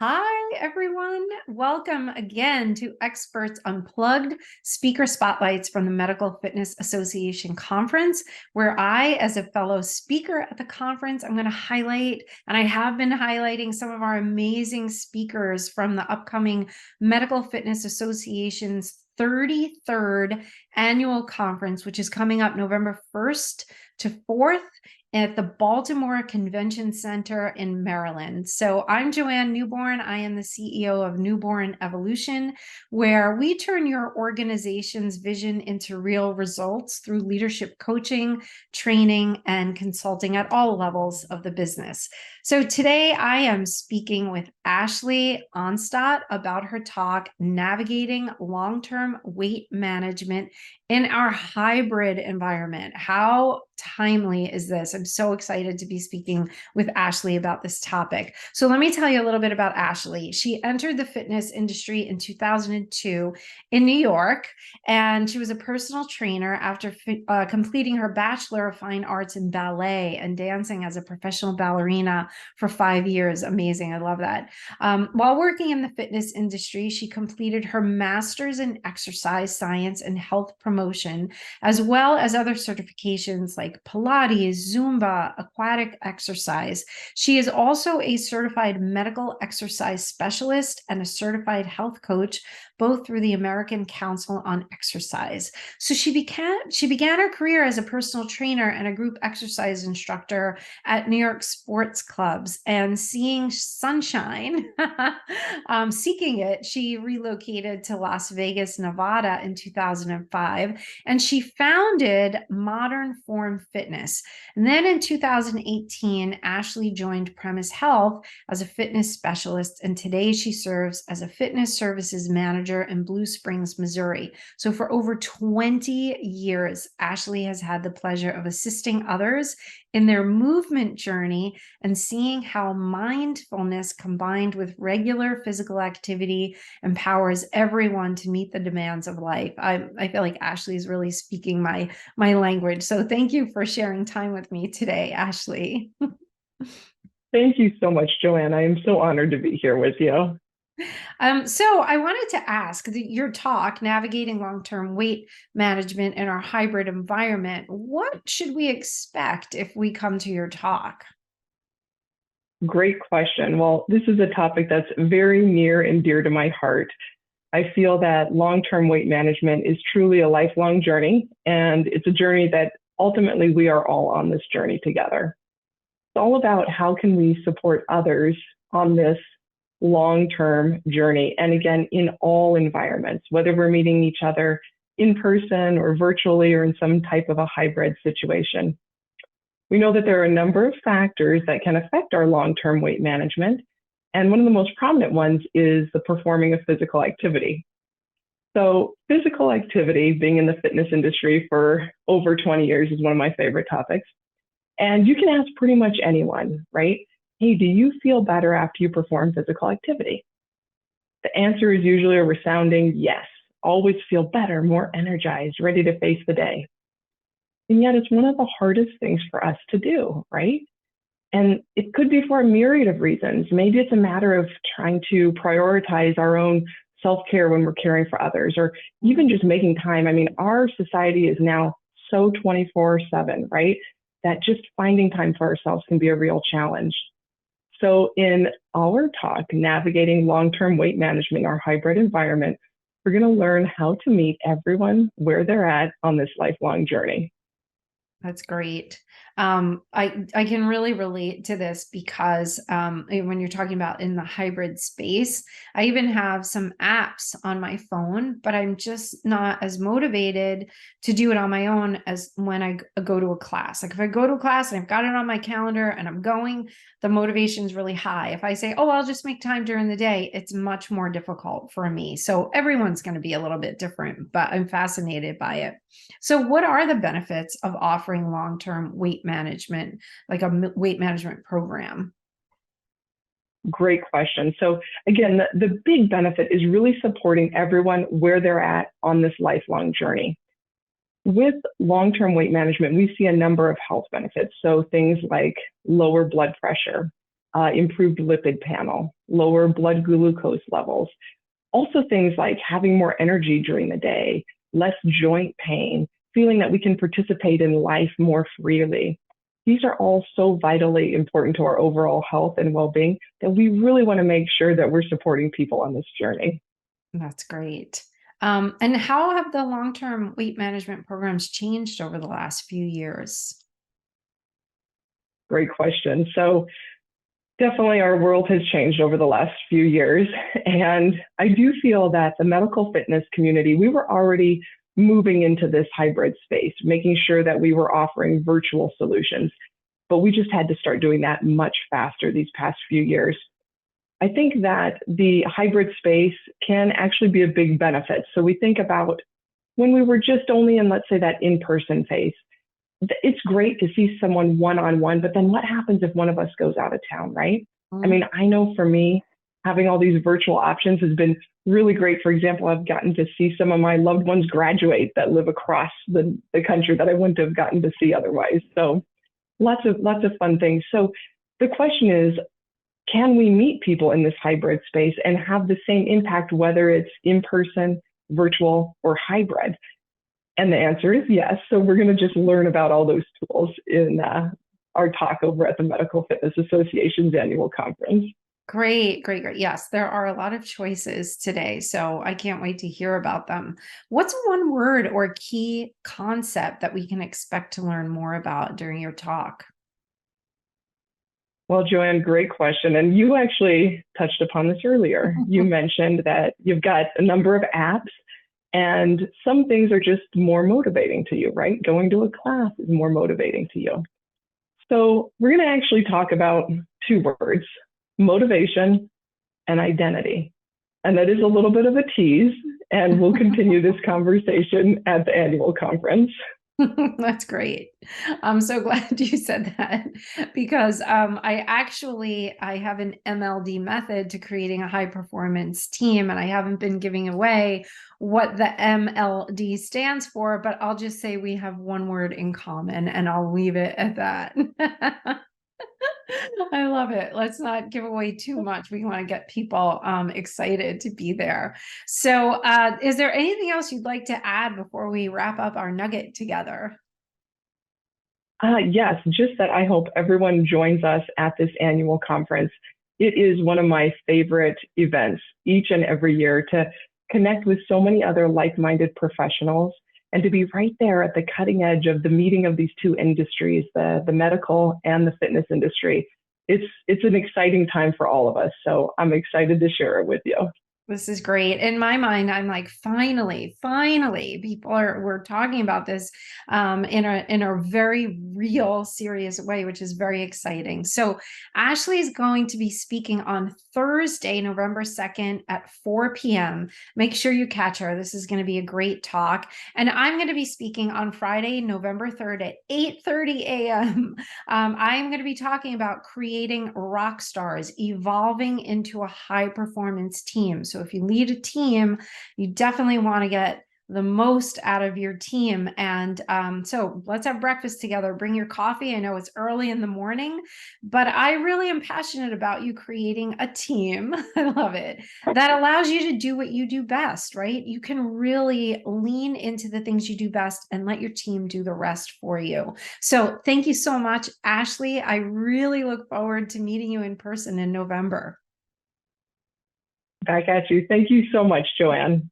Hi, everyone. Welcome again to Experts Unplugged Speaker Spotlights from the Medical Fitness Association Conference, where I, as a fellow speaker at the conference, I'm going to highlight, and I have been highlighting some of our amazing speakers from the upcoming Medical Fitness Association's 33rd annual conference, which is coming up November 1st to 4th at the Baltimore Convention Center in Maryland. So I'm Joanne Newborn. I am the CEO of Newborn Evolution, where we turn your organization's vision into real results through leadership coaching, training, and consulting at all levels of the business. So today I am speaking with Ashley Onstott about her talk, Navigating Long-Term Weight Management in Our Hybrid Environment. How timely is this? I'm so excited to be speaking with Ashley about this topic. So let me tell you a little bit about Ashley. She entered the fitness industry in 2002 in New York, and she was a personal trainer after completing her Bachelor of Fine Arts in Ballet and dancing as a professional ballerina for 5 years. Amazing. I love that. While working in the fitness industry, she completed her master's in exercise science and health promotion, as well as other certifications like Pilates, Zumba, aquatic exercise. She is also a certified medical exercise specialist and a certified health coach, both through the American Council on Exercise. So she began her career as a personal trainer and a group exercise instructor at New York sports clubs. And seeing sunshine, seeking it, she relocated to Las Vegas, Nevada in 2005, and she founded Modern Form Fitness. And then in 2018, Ashley joined Premise Health as a fitness specialist, and today she serves as a fitness services manager in Blue Springs, Missouri. So for over 20 years, Ashley has had the pleasure of assisting others in their movement journey and seeing how mindfulness combined with regular physical activity empowers everyone to meet the demands of life. I feel like Ashley is really speaking my language. So thank you for sharing time with me today, Ashley. Thank you so much, Joanne. I am so honored to be here with you. So I wanted to ask your talk, Navigating Long-Term Weight Management in Our Hybrid Environment. What should we expect if we come to your talk? Great question. Well, this is a topic that's very near and dear to my heart. I feel that long-term weight management is truly a lifelong journey, and it's a journey that ultimately we are all on this journey together. It's all about how can we support others on this long-term journey. And again, in all environments, whether we're meeting each other in person or virtually or in some type of a hybrid situation. We know that there are a number of factors that can affect our long-term weight management. And one of the most prominent ones is the performing of physical activity. So physical activity, being in the fitness industry for over 20 years, is one of my favorite topics. And you can ask pretty much anyone, right? Hey, do you feel better after you perform physical activity? The answer is usually a resounding yes. Always feel better, more energized, ready to face the day. And yet it's one of the hardest things for us to do, right? And it could be for a myriad of reasons. Maybe it's a matter of trying to prioritize our own self-care when we're caring for others, or even just making time. I mean, our society is now so 24/7, right? That just finding time for ourselves can be a real challenge. So in our talk, Navigating Long-Term Weight Management in Our Hybrid Environment, we're going to learn how to meet everyone where they're at on this lifelong journey. That's great. I can really relate to this because when you're talking about in the hybrid space, I even have some apps on my phone, but I'm just not as motivated to do it on my own as when I go to a class. Like if I go to a class and I've got it on my calendar and I'm going, the motivation is really high. If I say, oh, I'll just make time during the day, it's much more difficult for me. So everyone's going to be a little bit different, but I'm fascinated by it. So what are the benefits of offering long-term weight management, like a weight management program? Great question. So again, the big benefit is really supporting everyone where they're at on this lifelong journey. With long-term weight management, we see a number of health benefits. So things like lower blood pressure, improved lipid panel, lower blood glucose levels. Also things like having more energy during the day, less joint pain, feeling that we can participate in life more freely. These are all so vitally important to our overall health and well-being that we really want to make sure that we're supporting people on this journey. That's great. And how have the long-term weight management programs changed over the last few years? Great question. So definitely our world has changed over the last few years. And I do feel that the medical fitness community, we were already moving into this hybrid space, making sure that we were offering virtual solutions. But we just had to start doing that much faster these past few years. I think that the hybrid space can actually be a big benefit. So we think about when we were just only in, let's say, that in-person phase. It's great to see someone one-on-one, but then what happens if one of us goes out of town, right? I mean, I know for me, having all these virtual options has been really great. For example, I've gotten to see some of my loved ones graduate that live across the country that I wouldn't have gotten to see otherwise. So lots of fun things. So the question is, can we meet people in this hybrid space and have the same impact, whether it's in person, virtual, or hybrid? And the answer is yes. So we're going to just learn about all those tools in our talk over at the Medical Fitness Association's annual conference. Great, great, great. Yes, there are a lot of choices today, so I can't wait to hear about them. What's one word or key concept that we can expect to learn more about during your talk? Well, Joanne, great question. And you actually touched upon this earlier. You mentioned that you've got a number of apps and some things are just more motivating to you, right? Going to a class is more motivating to you. So we're going to actually talk about two words, motivation and identity. And that is a little bit of a tease, and we'll continue this conversation at the annual conference. That's great. I'm so glad you said that because I have an MLD method to creating a high performance team, and I haven't been giving away what the MLD stands for, but I'll just say we have one word in common and I'll leave it at that. I love it. Let's not give away too much. We want to get people excited to be there. So is there anything else you'd like to add before we wrap up our nugget together? Yes, just that I hope everyone joins us at this annual conference. It is one of my favorite events each and every year to connect with so many other like-minded professionals and to be right there at the cutting edge of the meeting of these two industries, the medical and the fitness industry. It's an exciting time for all of us. So I'm excited to share it with you. This is great. In my mind, I'm like, finally, we're talking about this in a very real, serious way, which is very exciting. So Ashley is going to be speaking on Thursday, November 2nd at 4 p.m. Make sure you catch her. This is going to be a great talk. And I'm going to be speaking on Friday, November 3rd at 8:30 a.m. I'm going to be talking about creating rock stars, evolving into a high performance team. So if you lead a team, you definitely want to get the most out of your team. And so let's have breakfast together. Bring your coffee. I know it's early in the morning, but I really am passionate about you creating a team. I love it. That allows you to do what you do best, right? You can really lean into the things you do best and let your team do the rest for you. So thank you so much, Ashley. I really look forward to meeting you in person in November. Back at you. Thank you so much, Joanne.